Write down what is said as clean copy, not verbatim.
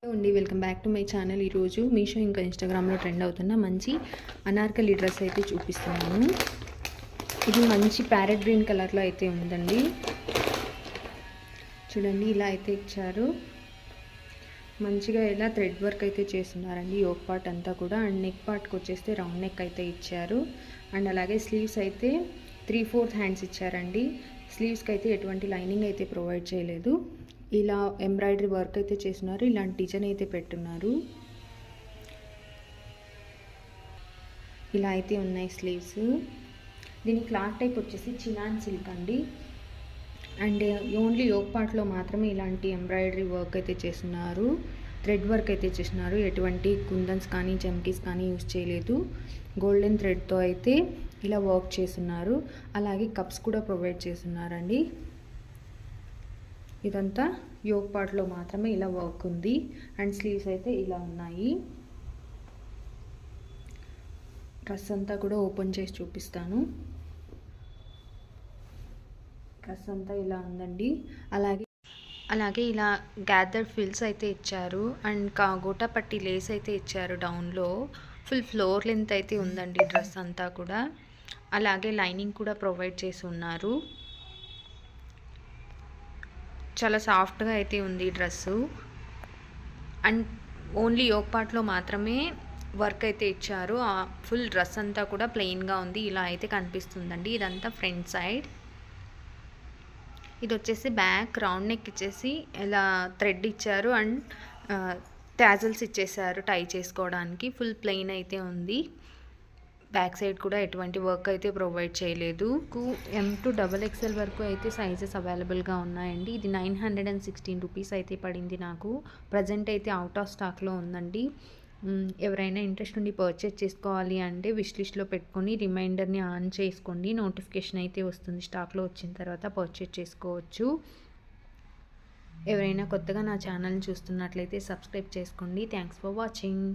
Hello అండి, welcome back to my channel. ఈరోజు మీషో ఇంకా ఇన్స్టాగ్రామ్లో ట్రెండ్ అవుతున్న మంచి అనార్కలి డ్రెస్ అయితే చూపిస్తున్నాను. ఇది మంచి ప్యారెట్ గ్రీన్ కలర్లో అయితే ఉందండి. చూడండి, ఇలా అయితే ఇచ్చారు. మంచిగా ఇలా థ్రెడ్ వర్క్ అయితే చేస్తున్నారండి యోక్ పార్ట్ అంతా కూడా. అండ్ నెక్ పార్ట్కి వచ్చేస్తే రౌండ్ నెక్ అయితే ఇచ్చారు. అండ్ అలాగే స్లీవ్స్ అయితే 3/4 హ్యాండ్స్ ఇచ్చారండి. స్లీవ్స్కి అయితే ఎటువంటి లైనింగ్ అయితే ప్రొవైడ్ చేయలేదు. ఇలా ఎంబ్రాయిడరీ వర్క్ అయితే చేస్తున్నారు. ఇలాంటి డిజైన్ అయితే పెట్టున్నారు. ఇలా అయితే ఉన్నాయి స్లీవ్స్. దీని క్లాత్ టైప్ వచ్చేసి చినాన్ సిల్క్ అండి. అండ్ ఓన్లీ యోక్ పార్ట్లో మాత్రమే ఇలాంటి ఎంబ్రాయిడరీ వర్క్ అయితే చేస్తున్నారు. థ్రెడ్ వర్క్ అయితే చేస్తున్నారు. ఎటువంటి కుందన్స్ కానీ చమ్కీస్ కానీ యూజ్ చేయలేదు. గోల్డెన్ థ్రెడ్తో అయితే ఇలా వర్క్ చేస్తున్నారు. అలాగే కప్స్ కూడా ప్రొవైడ్ చేస్తున్నారండి. ఇదంతా యోక్ పార్ట్లో మాత్రమే ఇలా వర్క్ ఉంది. అండ్ స్లీవ్స్ అయితే ఇలా ఉన్నాయి. డ్రెస్ అంతా కూడా ఓపెన్ చేసి చూపిస్తాను. డ్రెస్ అంతా ఇలా ఉందండి. అలాగే ఇలా గ్యాదర్డ్ ఫిల్స్ అయితే ఇచ్చారు. అండ్ గోటా పట్టి లేస్ అయితే ఇచ్చారు. డౌన్లో ఫుల్ ఫ్లోర్ లెంత్ అయితే ఉందండి డ్రెస్ అంతా కూడా. అలాగే లైనింగ్ కూడా ప్రొవైడ్ చేసి ఉన్నారు. చాలా సాఫ్ట్గా అయితే ఉంది డ్రెస్సు. అండ్ ఓన్లీ యోక్ పార్ట్లో మాత్రమే వర్క్ అయితే ఇచ్చారు. ఫుల్ డ్రెస్ అంతా కూడా ప్లెయిన్గా ఉంది. ఇలా అయితే కనిపిస్తుందండి. ఇదంతా ఫ్రంట్ సైడ్. ఇది వచ్చేసి బ్యాక్ రౌండ్ నెక్ ఇచ్చేసి ఇలా థ్రెడ్ ఇచ్చారు. అండ్ టాజల్స్ ఇచ్చేసారు టై చేసుకోవడానికి. ఫుల్ ప్లెయిన్ అయితే ఉంది. బ్యాక్ సైడ్ కూడా ఎటువంటి వర్క్ అయితే ప్రొవైడ్ చేయలేదు. M to XXL వరకు అయితే సైజెస్ అవైలబుల్గా ఉన్నాయండి. ఇది 916 రూపీస్ అయితే పడింది నాకు. ప్రజెంట్ అయితే అవుట్ ఆఫ్ స్టాక్లో ఉందండి. ఎవరైనా ఇంట్రెస్ట్ ఉండి పర్చేస్ చేసుకోవాలి అంటే విష్ లిస్ట్లో పెట్టుకొని రిమైండర్ని ఆన్ చేసుకోండి. నోటిఫికేషన్ అయితే వస్తుంది. స్టాక్లో వచ్చిన తర్వాత పర్చేస్ చేసుకోవచ్చు. ఎవరైనా కొత్తగా నా ఛానల్ని చూస్తున్నట్లయితే సబ్స్క్రైబ్ చేసుకోండి. Thanks for watching.